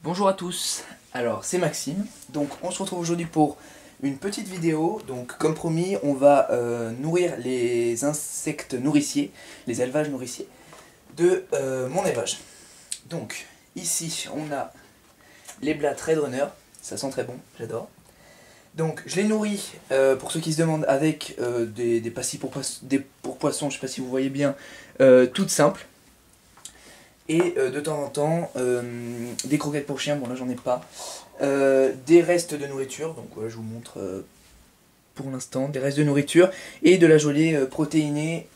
Bonjour à tous, alors c'est Maxime, donc on se retrouve aujourd'hui pour une petite vidéo. Donc comme promis, on va nourrir les insectes nourriciers, les élevages nourriciers de mon élevage. Donc ici on a les blattes Red Runner, ça sent très bon, j'adore. Donc je les nourris, pour ceux qui se demandent, avec des pastilles pour poissons, je sais pas si vous voyez bien, toutes simples. Et de temps en temps, des croquettes pour chiens, bon là j'en ai pas. Des restes de nourriture, donc voilà, je vous montre pour l'instant, des restes de nourriture. Et de la gelée protéinée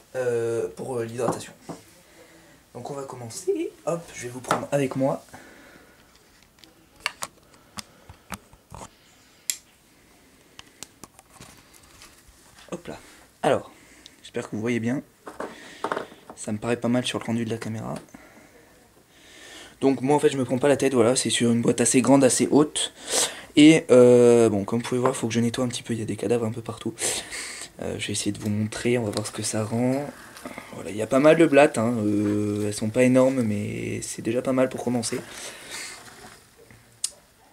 pour l'hydratation. Donc on va commencer, hop, je vais vous prendre avec moi. Hop là. Alors, j'espère que vous voyez bien. Ça me paraît pas mal sur le rendu de la caméra. Donc moi en fait je me prends pas la tête, voilà, c'est sur une boîte assez grande, assez haute. Et bon, comme vous pouvez voir, il faut que je nettoie un petit peu, il y a des cadavres un peu partout. Je vais essayer de vous montrer, on va voir ce que ça rend. Voilà, il y a pas mal de blattes, hein, elles sont pas énormes mais c'est déjà pas mal pour commencer.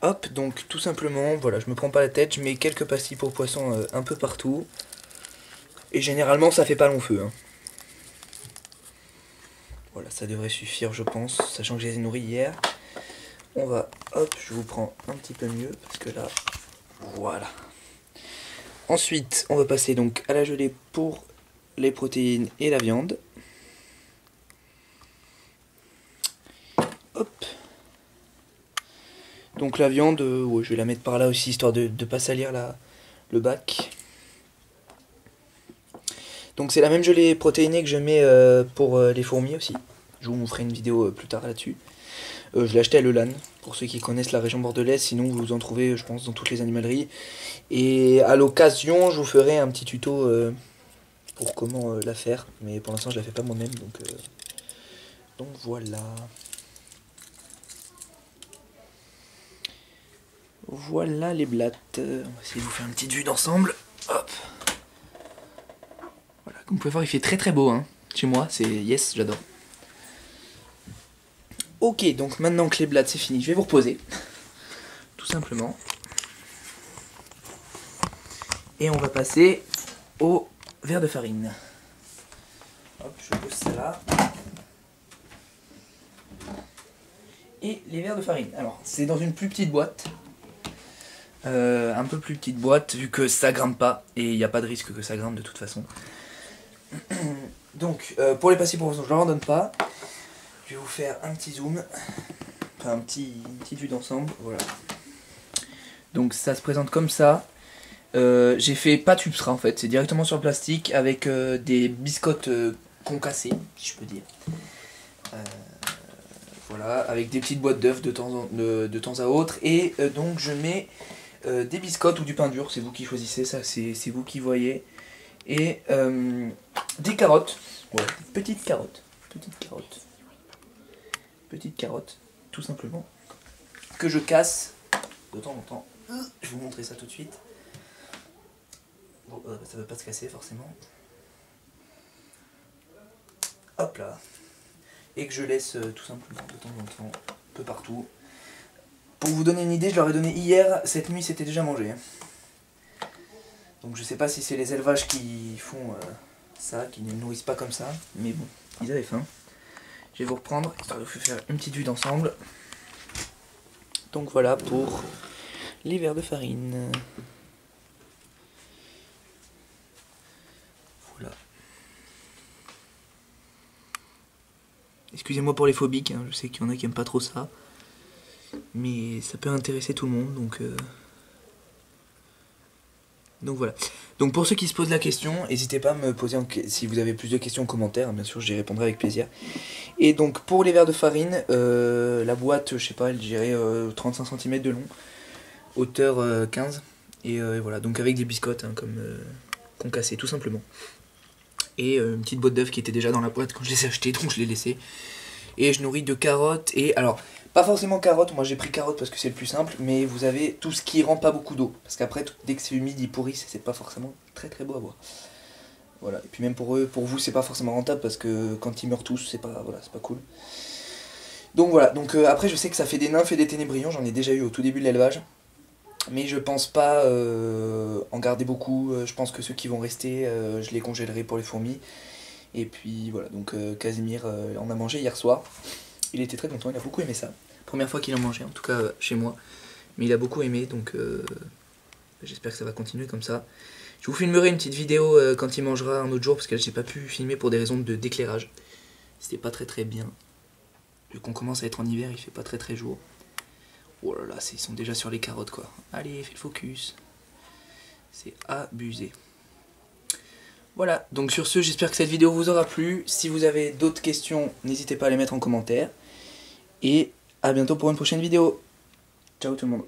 Hop, donc tout simplement, voilà, je me prends pas la tête, je mets quelques pastilles pour poisson un peu partout. Et généralement ça fait pas long feu, hein. Voilà, ça devrait suffire je pense, sachant que je les ai nourris hier. On va, hop, je vous prends un petit peu mieux, parce que là, voilà. Ensuite, on va passer donc à la gelée pour les protéines et la viande. Hop. Donc la viande, ouais, je vais la mettre par là aussi, histoire de ne pas salir le bac. Donc c'est la même gelée protéinée que je mets pour les fourmis aussi. Je vous ferai une vidéo plus tard là-dessus. Je l'ai acheté à Lelanne, pour ceux qui connaissent la région bordelaise, sinon vous en trouvez je pense dans toutes les animaleries. Et à l'occasion je vous ferai un petit tuto pour comment la faire, mais pour l'instant je la fais pas moi-même, donc voilà. Voilà les blattes, on va essayer de vous faire une petite vue d'ensemble. Hop. Voilà, comme vous pouvez voir il fait très très beau hein. Chez moi, c'est yes, j'adore. Ok, donc maintenant que les blattes c'est fini, je vais vous reposer. Tout simplement. Et on va passer au verre de farine. Hop, je pose ça là. Et les verres de farine. Alors, c'est dans une plus petite boîte. Un peu plus petite boîte, vu que ça grimpe pas. Et il n'y a pas de risque que ça grimpe de toute façon. Donc, pour les pastilles pour poisson, je ne leur en donne pas. Je vais vous faire un petit zoom. Enfin, une petite vue d'ensemble. Voilà. Donc, ça se présente comme ça. J'ai fait pas tubstra en fait, c'est directement sur le plastique avec des biscottes concassées, si je peux dire. Voilà, avec des petites boîtes d'œufs de temps à autre. Et donc je mets des biscottes ou du pain dur, c'est vous qui choisissez, ça c'est vous qui voyez. Et des carottes, ouais, petites carottes, tout simplement, que je casse de temps en temps. Je vais vous montrer ça tout de suite. Bon, ça ne veut pas se casser forcément. Hop là. Et que je laisse tout simplement de temps en temps, un peu partout. Pour vous donner une idée, je leur ai donné hier, cette nuit c'était déjà mangé. Donc je sais pas si c'est les élevages qui font ça, qui ne nourrissent pas comme ça, mais bon, ils avaient faim. Je vais vous reprendre, histoire de vous faire une petite vue d'ensemble. Donc voilà pour les verres de farine. Voilà. Excusez-moi pour les phobiques, hein, je sais qu'il y en a qui aiment pas trop ça. Mais ça peut intéresser tout le monde, donc voilà. Donc pour ceux qui se posent la question, n'hésitez pas à me poser si vous avez plus de questions en commentaire, bien sûr j'y répondrai avec plaisir. Et donc pour les verres de farine, la boîte, je sais pas, elle dirait 35 cm de long, hauteur 15. Et voilà, donc avec des biscottes hein, comme concassées tout simplement. Et une petite boîte d'œufs qui était déjà dans la boîte quand je les ai achetés, donc je l'ai laissé. Et je nourris de carottes et alors pas forcément carottes, moi j'ai pris carottes parce que c'est le plus simple, mais vous avez tout ce qui rend pas beaucoup d'eau, parce qu'après dès que c'est humide ils pourrissent et c'est pas forcément très très beau à voir. Voilà, et puis même pour eux, pour vous c'est pas forcément rentable parce que quand ils meurent tous c'est pas, voilà, c'est pas cool. Donc voilà, donc après je sais que ça fait des nymphes et des ténébrions, j'en ai déjà eu au tout début de l'élevage. Mais je pense pas en garder beaucoup, je pense que ceux qui vont rester, je les congélerai pour les fourmis. Et puis voilà, donc Casimir en a mangé hier soir. Il était très content, il a beaucoup aimé ça. Première fois qu'il en mangeait, en tout cas chez moi. Mais il a beaucoup aimé, donc j'espère que ça va continuer comme ça. Je vous filmerai une petite vidéo quand il mangera un autre jour, parce que j'ai pas pu filmer pour des raisons d'éclairage. C'était pas très bien. Vu qu'on commence à être en hiver, il fait pas très jour. Oh là là, ils sont déjà sur les carottes quoi. Allez, fais le focus. C'est abusé. Voilà, donc sur ce, j'espère que cette vidéo vous aura plu. Si vous avez d'autres questions, n'hésitez pas à les mettre en commentaire. Et à bientôt pour une prochaine vidéo. Ciao tout le monde.